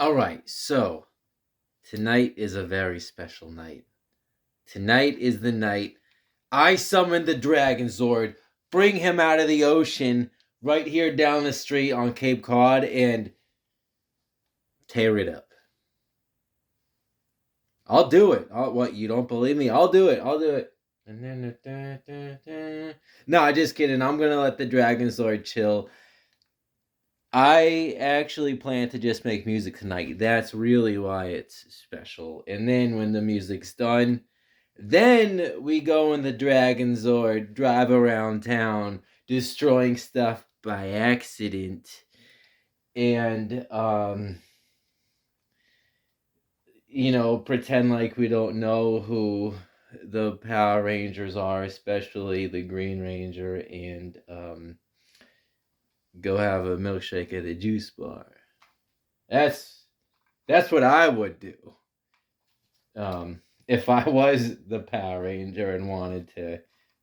All right, so tonight is a very special night. Tonight is the night I summon the Dragon Zord, bring him out of the ocean right here down the street on Cape Cod, and tear it up. I'll do it. What, you don't believe me? I'll do it. I'll do it. No, just kidding. I'm gonna let the Dragon Zord chill. I actually plan to just make music tonight. That's really why it's special. And then when the music's done, then we go in the Dragon Zord, drive around town, destroying stuff by accident, and pretend like we don't know who the Power Rangers are, especially the Green Ranger, and go have a milkshake at the juice bar. That's that's what I would do. If I was the Power Ranger and wanted to,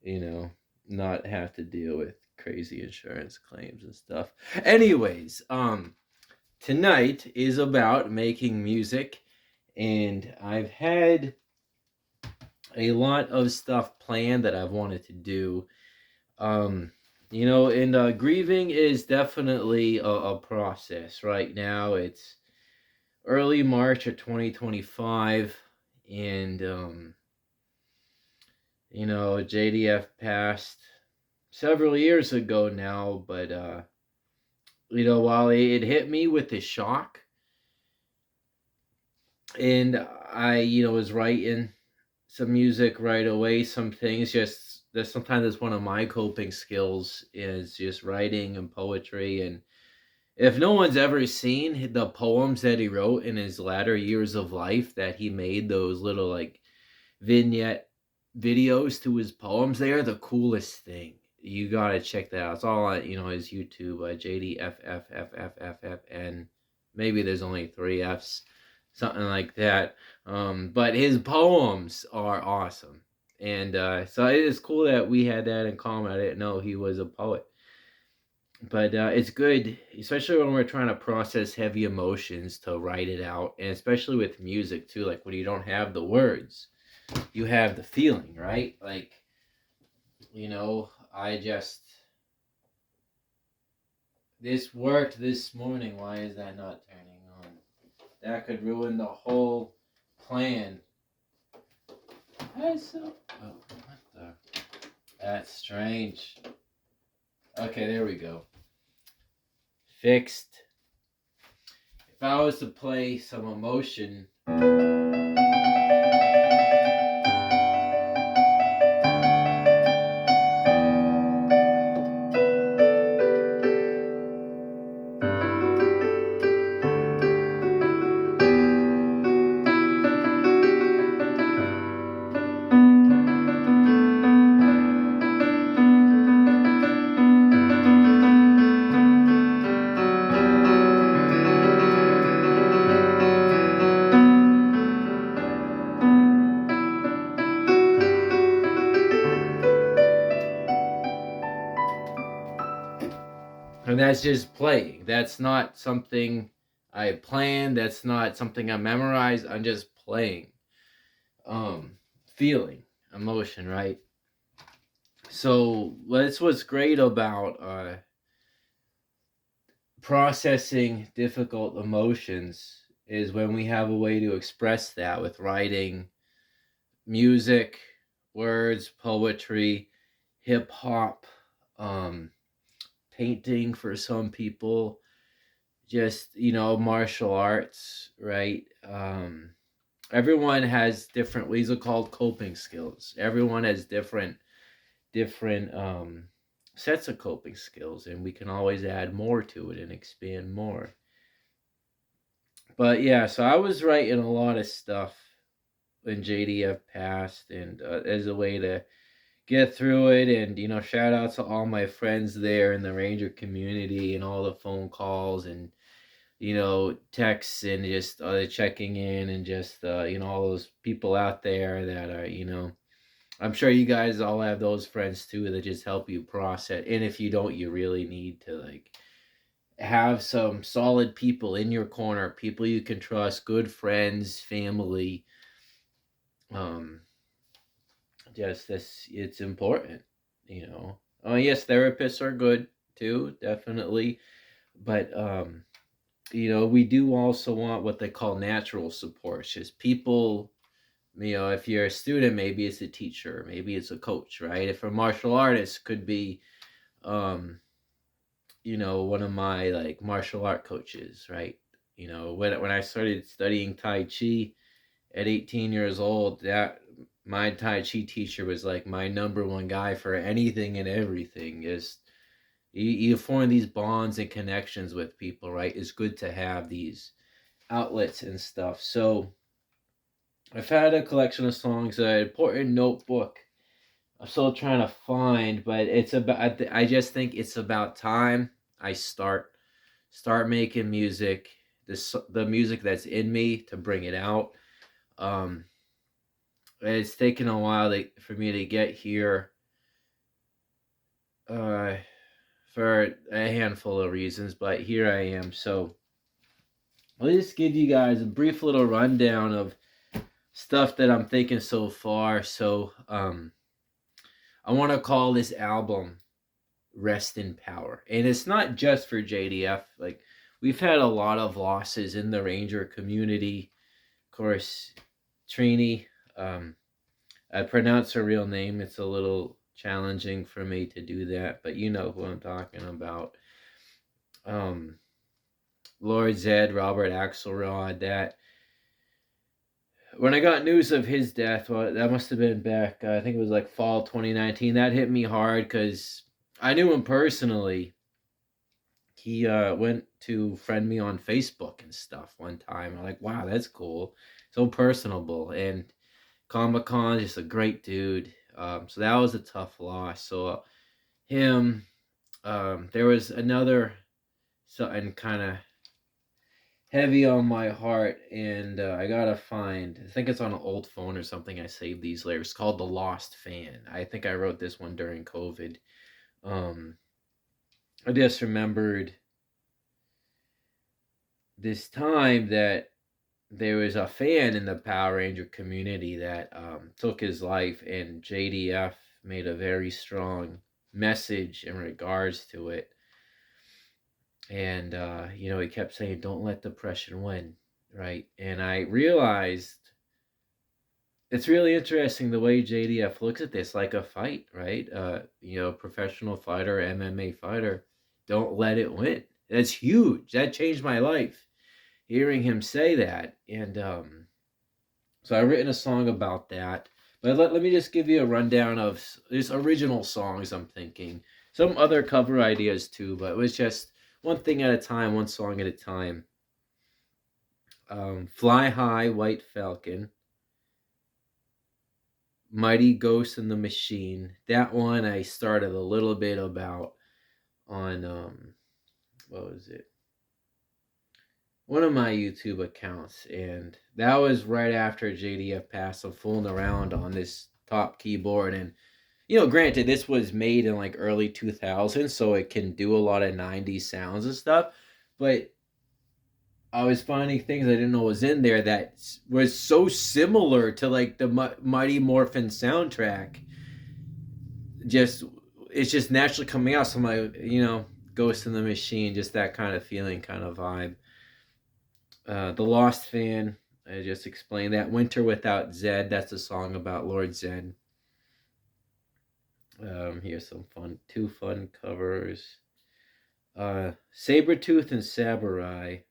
you know, not have to deal with crazy insurance claims and stuff. Anyways, tonight is about making music, and I've had a lot of stuff planned that I've wanted to do. And grieving is definitely a process right now. It's early March of 2025, and JDF passed several years ago now, but while it hit me with a shock, and I was writing some music right away, some things just that sometimes it's one of my coping skills is just writing and poetry. And if no one's ever seen the poems that he wrote in his latter years of life, that he made those little like vignette videos to his poems, they are the coolest thing. You gotta check that out. It's all on his YouTube, JDFFFFFFN. Maybe there's only 3 Fs, something like that. But his poems are awesome, and so it is cool that we had that in common. I didn't know he was a poet, but it's good, especially when we're trying to process heavy emotions, to write it out, and especially with music too. Like when you don't have the words, you have the feeling, right? Like, I just this worked this morning. Why is that not turning on? That could ruin the whole plan. Oh, what the? That's strange. Okay, there we go. Fixed. If I was to play some emotion. And that's just playing. That's not something I planned. That's not something I memorized. I'm just playing. Feeling, emotion, right? So that's what's great about processing difficult emotions, is when we have a way to express that with writing, music, words, poetry, hip hop, um, painting for some people, just martial arts, right? Everyone has different, these are called coping skills. Everyone has different sets of coping skills, and we can always add more to it and expand more. But yeah, so I was writing a lot of stuff when JDF passed, and as a way to get through it. And shout out to all my friends there in the Ranger community, and all the phone calls and texts, and just checking in, and just all those people out there that are I'm sure you guys all have those friends too that just help you process. And if you don't, you really need to like have some solid people in your corner, people you can trust, good friends, family. Um, just this, it's important, you know. Oh yes, therapists are good too, definitely, but we do also want what they call natural support. It's just people, if you're a student, maybe it's a teacher, maybe it's a coach, right? If a martial artist, could be um one of my like martial art coaches, right? When I started studying Tai Chi at 18 years old, that my Tai Chi teacher was like my number one guy for anything and everything. Is you form these bonds and connections with people, right? It's good to have these outlets and stuff. So I've had a collection of songs, an important notebook I'm still trying to find, but it's about. I just think it's about time I start making music. The music that's in me, to bring it out. Um, it's taken a while for me to get here. Uh, for a handful of reasons, but here I am. So I'll just give you guys a brief little rundown of stuff that I'm thinking so far. So I want to call this album Rest in Power. And it's not just for JDF. Like, we've had a lot of losses in the Ranger community. Of course, Trini, I pronounce her real name. It's a little challenging for me to do that, but you know who I'm talking about. Um, Lord Zed, Robert Axelrod, that when I got news of his death, well, that must have been back, I think it was like fall 2019. That hit me hard because I knew him personally. He went to friend me on Facebook and stuff one time. I'm like, wow, that's cool. So personable. And Comic Con, just a great dude. So that was a tough loss. So him, there was another something kind of heavy on my heart, and I gotta find. I think it's on an old phone or something. I saved these lyrics. It's called "The Lost Fan." I think I wrote this one during COVID. Um, I just remembered this time that there was a fan in the Power Ranger community that took his life, and JDF made a very strong message in regards to it. And he kept saying, "Don't let depression win," right? And I realized it's really interesting the way JDF looks at this, like a fight, right? Professional fighter, MMA fighter, don't let it win. That's huge. That changed my life, hearing him say that. And so I've written a song about that. But let me just give you a rundown of these original songs I'm thinking. Some other cover ideas too, but it was just one thing at a time, one song at a time. Fly High, White Falcon. Mighty Ghost in the Machine. That one I started a little bit about on what was it? One of my YouTube accounts, and that was right after JDF passed. I'm fooling around on this top keyboard, and granted, this was made in like early 2000s, so it can do a lot of 90s sounds and stuff, but I was finding things I didn't know was in there that was so similar to like the Mighty Morphin soundtrack. Just it's just naturally coming out. So my Ghost in the Machine, just that kind of feeling, kind of vibe. The Lost Fan, I just explained that. Winter Without Zed, that's a song about Lord Zed. Here's some two fun covers. Sabretooth and Saburai.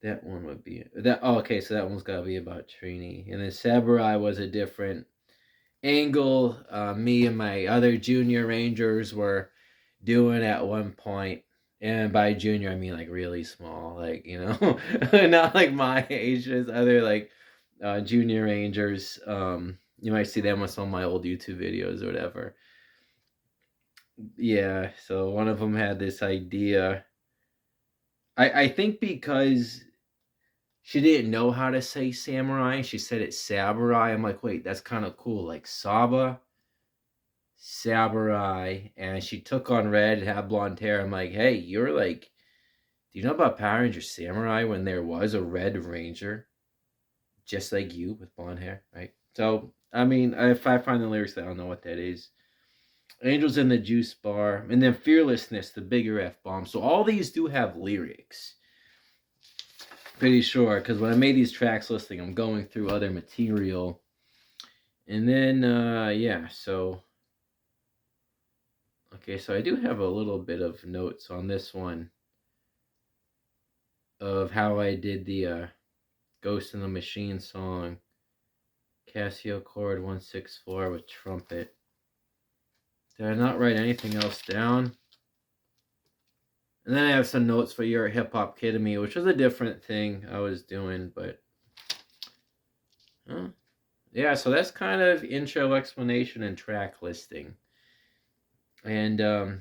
That one would be that. Oh, okay, so that one's got to be about Trini, and then Saburai was a different angle. Me and my other junior rangers were doing at one point, and by junior I mean like really small, like not like my age, just other like junior rangers. You might see them on some of my old YouTube videos or whatever. Yeah, so one of them had this idea. I think because she didn't know how to say samurai, she said it saburai. I'm like, wait, that's kind of cool, like Saba, samurai. And she took on red, had blonde hair. I'm like, hey, you're like Do you know about Power Ranger Samurai when there was a Red Ranger just like you with blonde hair, right? So, I mean, if I find the lyrics, I don't know what that is. Angels in the Juice Bar, and then Fearlessness, the bigger F bomb. So all these do have lyrics. Pretty sure, because when I made these tracks listing, I'm going through other material. And then, yeah, so. Okay, so I do have a little bit of notes on this one of how I did the Ghost in the Machine song, Casio chord 164 with trumpet. Did I not write anything else down? And then I have some notes for Your Hip Hop Kid Me, which was a different thing I was doing, but yeah, so that's kind of intro, explanation, and track listing. And I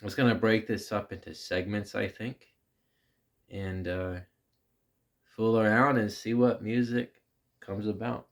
was going to break this up into segments, I think, and fool around and see what music comes about.